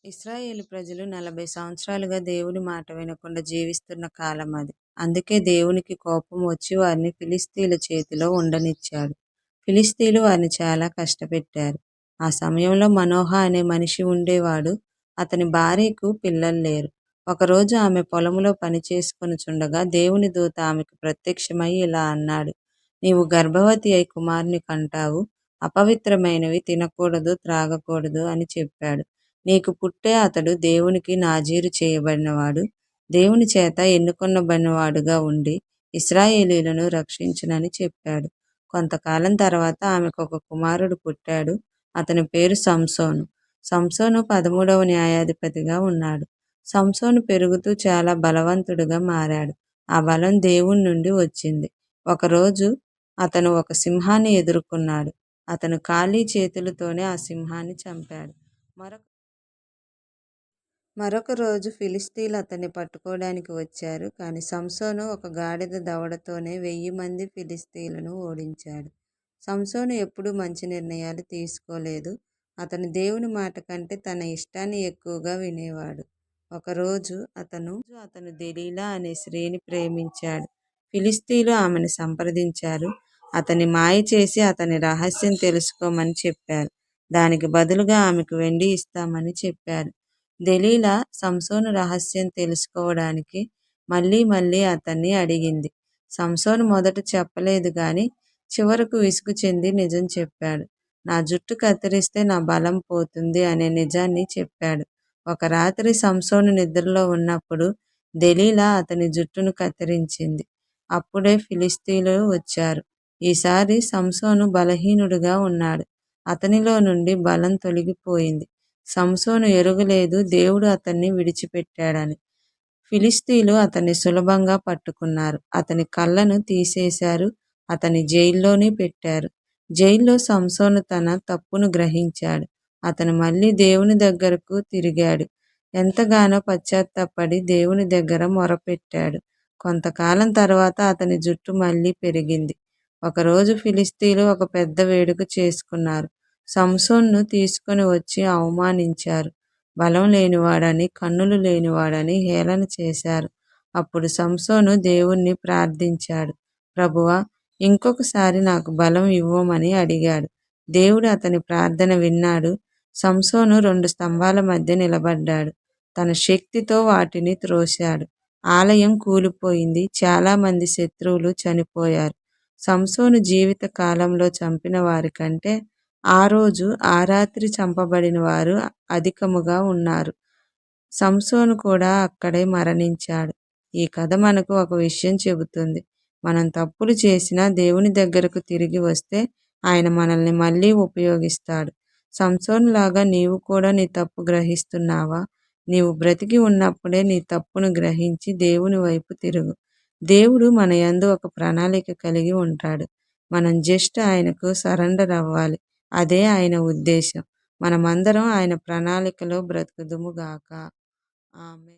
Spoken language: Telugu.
ఇశ్రాయేలు ప్రజలు 40 సంవత్సరాలుగా దేవుని మాట వినకుండా జీవిస్తున్న కాలం అది. అందుకే దేవునికి కోపం వచ్చి వారిని ఫిలిష్తీయుల చేతిలో ఉండనిచ్చాడు. ఫిలిష్తీయులు వారిని చాలా కష్టపెట్టారు. ఆ సమయంలో మనోహ అనే మనిషి ఉండేవాడు. అతని భార్యకు పిల్లలు లేరు. ఒకరోజు ఆమె పొలంలో పని చేసుకొనుచుండగా దేవుని దూత ఆమెకు ప్రత్యక్షమై ఇలా అన్నాడు: నీవు గర్భవతి అయి కుమారుని కంటావు. అపవిత్రమైనవి తినకూడదు, త్రాగకూడదు అని చెప్పాడు. నీకు పుట్టే అతడు దేవునికి నాజీరు చేయబడినవాడు, దేవుని చేత ఎన్నుకొనబడినవాడుగా ఉండి ఇశ్రాయేలీయులను రక్షించునని చెప్పాడు. కొంతకాలం తర్వాత ఆమెకు ఒక కుమారుడు పుట్టాడు. అతని పేరు సంసోను. సంసోను 13వ న్యాయాధిపతిగా ఉన్నాడు. సంసోను పెరుగుతూ చాలా బలవంతుడుగా మారాడు. ఆ బలం దేవుని నుండి వచ్చింది. ఒకరోజు అతను ఒక సింహాన్ని ఎదుర్కొన్నాడు. అతను ఖాళీ చేతులతోనే ఆ సింహాన్ని చంపాడు. మరొక రోజు ఫిలిష్తీయులు అతన్ని పట్టుకోవడానికి వచ్చారు. కానీ సంసోను ఒక గాడిద దవడతోనే 1000 మంది ఫిలిష్తీయులను ఓడించాడు. సంసోను ఎప్పుడూ మంచి నిర్ణయాలు తీసుకోలేదు. అతను దేవుని మాట కంటే తన ఇష్టాన్ని ఎక్కువగా వినేవాడు. ఒకరోజు అతను దెలీలా అనే స్త్రీని ప్రేమించాడు. ఫిలిష్తీయులు ఆమెను సంప్రదించారు. అతన్ని మాయ చేసి అతని రహస్యం తెలుసుకోమని చెప్పారు. దానికి బదులుగా ఆమెకు వెండి ఇస్తామని చెప్పారు. దెలీలా సంసోను రహస్యం తెలుసుకోవడానికి మళ్ళీ మళ్ళీ అతన్ని అడిగింది. సంసోను మొదట చెప్పలేదు గాని చివరకు విసుగు చెంది నిజం చెప్పాడు. నా జుట్టు కత్తిరిస్తే నా బలం పోతుంది అనే నిజాన్ని చెప్పాడు. ఒక రాత్రి సంసోను నిద్రలో ఉన్నప్పుడు దెలీలా అతని జుట్టును కత్తిరించింది. అప్పుడే ఫిలిష్తీయులు వచ్చారు. ఈసారి సంసోను బలహీనుడుగా ఉన్నాడు. అతనిలో నుండి బలం తొలగిపోయింది. సంసోను ఎరుగలేదు దేవుడు అతన్ని విడిచిపెట్టాడని. ఫిలిష్తీయులు అతన్ని సులభంగా పట్టుకున్నారు. అతని కళ్ళను తీసేశారు. అతన్ని జైల్లోనే పెట్టారు. జైల్లో సంసోను తన తప్పును గ్రహించాడు. అతను మళ్ళీ దేవుని దగ్గరకు తిరిగాడు. ఎంతగానో పశ్చాత్తాపడి దేవుని దగ్గర మొరపెట్టాడు. కొంతకాలం తర్వాత అతని జుట్టు మళ్ళీ పెరిగింది. ఒకరోజు ఫిలిష్తీయులు ఒక పెద్ద వేడుక చేసుకున్నారు. సంసోన్ను తీసుకొని వచ్చి అవమానించారు. బలం లేనివాడని, కన్నులు లేనివాడని హేళన చేశారు. అప్పుడు సంసోను దేవుణ్ణి ప్రార్థించాడు. ప్రభువా, ఇంకొకసారి నాకు బలం ఇవ్వమని అడిగాడు. దేవుడు అతని ప్రార్థన విన్నాడు. సంసోను 2 స్తంభాల మధ్య నిలబడ్డాడు. తన శక్తితో వాటిని త్రోశాడు. ఆలయం కూలిపోయింది. చాలా మంది శత్రువులు చనిపోయారు. సంసోను జీవిత కాలంలో చంపిన వారి కంటే ఆ రోజు ఆ రాత్రి చంపబడిన వారు అధికముగా ఉన్నారు. సంసోను కూడా అక్కడే మరణించాడు. ఈ కథ మనకు ఒక విషయం చెబుతుంది. మనం తప్పులు చేసినా దేవుని దగ్గరకు తిరిగి వస్తే ఆయన మనల్ని మళ్ళీ ఉపయోగిస్తాడు. సంసోను లాగా నీవు కూడా నీ తప్పు గ్రహిస్తున్నావా? నీవు బ్రతికి ఉన్నప్పుడే నీ తప్పును గ్రహించి దేవుని వైపు తిరుగు. దేవుడు మన యందు ఒక ప్రణాళిక కలిగి ఉంటాడు. మనం జస్ట్ ఆయనకు సరెండర్ అవ్వాలి. అదే ఆయన ఉద్దేశం. మనమందరం ఆయన ప్రణాళికలో బ్రతుకుదుము గాక. ఆమేన్.